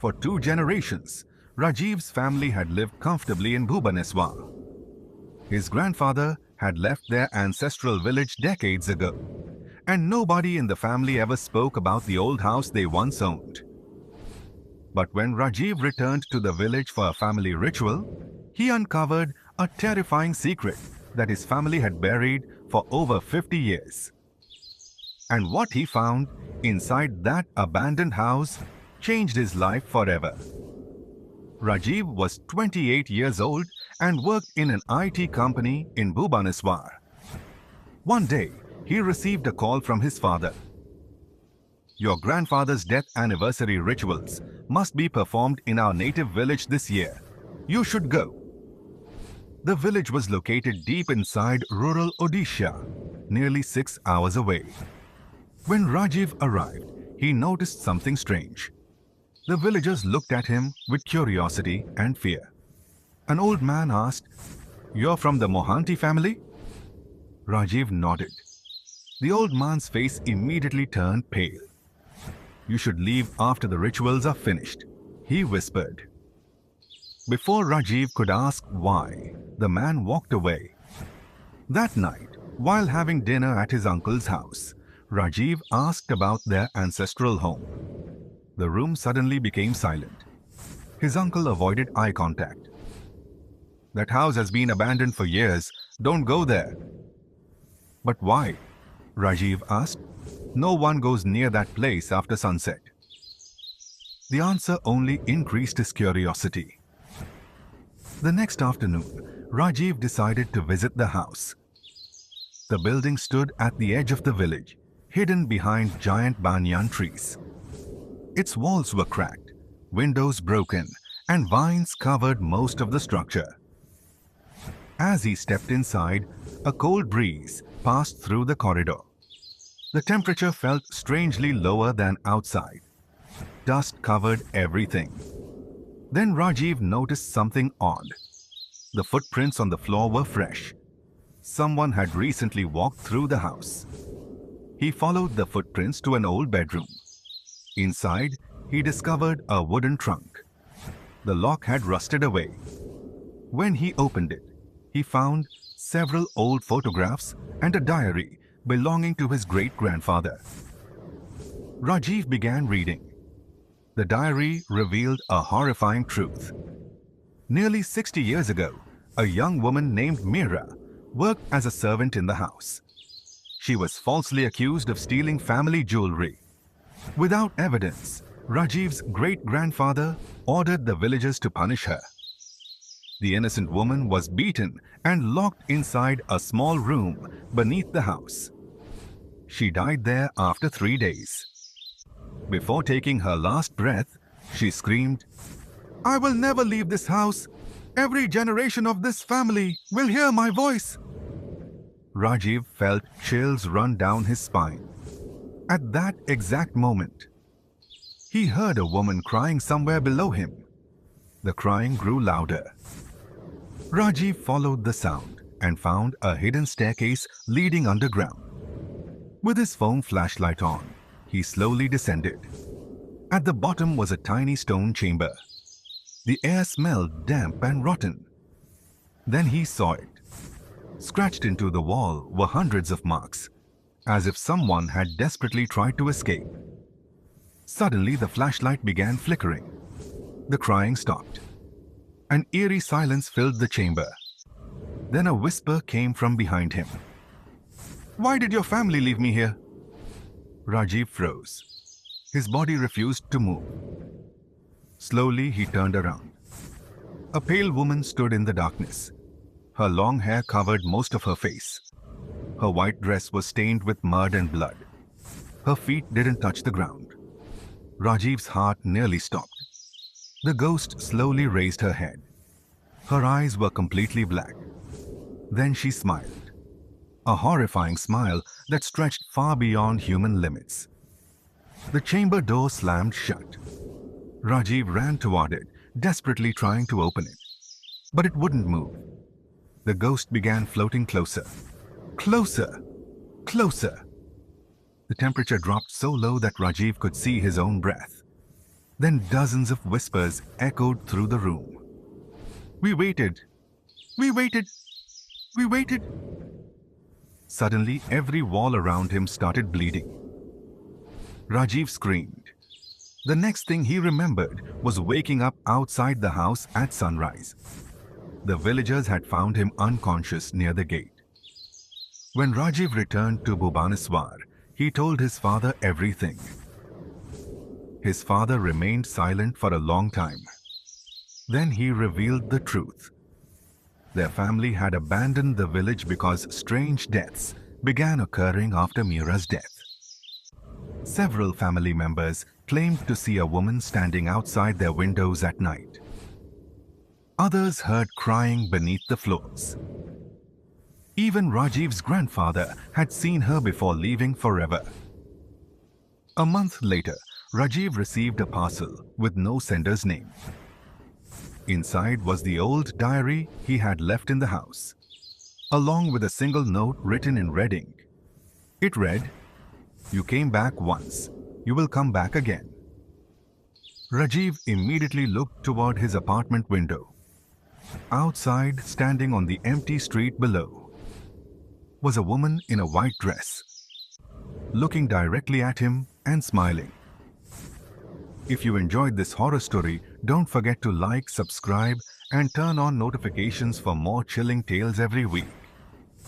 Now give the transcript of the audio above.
For 2 generations, Rajiv's family had lived comfortably in Bhubaneswar. His grandfather had left their ancestral village decades ago, and nobody in the family ever spoke about the old house they once owned. But when Rajiv returned to the village for a family ritual, he uncovered a terrifying secret that his family had buried for over 50 years. And what he found inside that abandoned house changed his life forever. Rajiv was 28 years old and worked in an IT company in Bhubaneswar. One day, he received a call from his father. "Your grandfather's death anniversary rituals must be performed in our native village this year. You should go." The village was located deep inside rural Odisha, nearly 6 hours away. When Rajiv arrived, he noticed something strange. The villagers looked at him with curiosity and fear. An old man asked, "You're from the Mohanty family?" Rajiv nodded. The old man's face immediately turned pale. "You should leave after the rituals are finished," he whispered. Before Rajiv could ask why, the man walked away. That night, while having dinner at his uncle's house, Rajiv asked about their ancestral home. The room suddenly became silent. His uncle avoided eye contact. "That house has been abandoned for years. Don't go there." "But why?" Rajiv asked. "No one goes near that place after sunset." The answer only increased his curiosity. The next afternoon, Rajiv decided to visit the house. The building stood at the edge of the village, hidden behind giant banyan trees. Its walls were cracked, windows broken, and vines covered most of the structure. As he stepped inside, a cold breeze passed through the corridor. The temperature felt strangely lower than outside. Dust covered everything. Then Rajiv noticed something odd. The footprints on the floor were fresh. Someone had recently walked through the house. He followed the footprints to an old bedroom. Inside, he discovered a wooden trunk. The lock had rusted away. When he opened it, he found several old photographs and a diary belonging to his great-grandfather. Rajiv began reading. The diary revealed a horrifying truth. Nearly 60 years ago, a young woman named Meera worked as a servant in the house. She was falsely accused of stealing family jewelry. Without evidence, Rajiv's great-grandfather ordered the villagers to punish her. The innocent woman was beaten and locked inside a small room beneath the house. She died there after 3 days. Before taking her last breath, she screamed, "I will never leave this house. Every generation of this family will hear my voice." Rajiv felt chills run down his spine. At that exact moment, he heard a woman crying somewhere below him. The crying grew louder. Rajiv followed the sound and found a hidden staircase leading underground. With his phone flashlight on, he slowly descended. At the bottom was a tiny stone chamber. The air smelled damp and rotten. Then he saw it. Scratched into the wall were hundreds of marks, as if someone had desperately tried to escape. Suddenly, the flashlight began flickering. The crying stopped. An eerie silence filled the chamber. Then a whisper came from behind him. "Why did your family leave me here?" Rajiv froze. His body refused to move. Slowly, he turned around. A pale woman stood in the darkness. Her long hair covered most of her face. Her white dress was stained with mud and blood. Her feet didn't touch the ground. Rajiv's heart nearly stopped. The ghost slowly raised her head. Her eyes were completely black. Then she smiled. A horrifying smile that stretched far beyond human limits. The chamber door slammed shut. Rajiv ran toward it, desperately trying to open it. But it wouldn't move. The ghost began floating closer. Closer! Closer! The temperature dropped so low that Rajiv could see his own breath. Then dozens of whispers echoed through the room. We waited. We waited. We waited. Suddenly, every wall around him started bleeding. Rajiv screamed. The next thing he remembered was waking up outside the house at sunrise. The villagers had found him unconscious near the gate. When Rajiv returned to Bhubaneswar, he told his father everything. His father remained silent for a long time. Then he revealed the truth. Their family had abandoned the village because strange deaths began occurring after Mira's death. Several family members claimed to see a woman standing outside their windows at night. Others heard crying beneath the floors. Even Rajiv's grandfather had seen her before leaving forever. A month later, Rajiv received a parcel with no sender's name. Inside was the old diary he had left in the house, along with a single note written in red ink. It read, "You came back once. You will come back again." Rajiv immediately looked toward his apartment window. Outside, standing on the empty street below, was a woman in a white dress, looking directly at him and smiling. If you enjoyed this horror story, don't forget to like, subscribe, and turn on notifications for more chilling tales every week.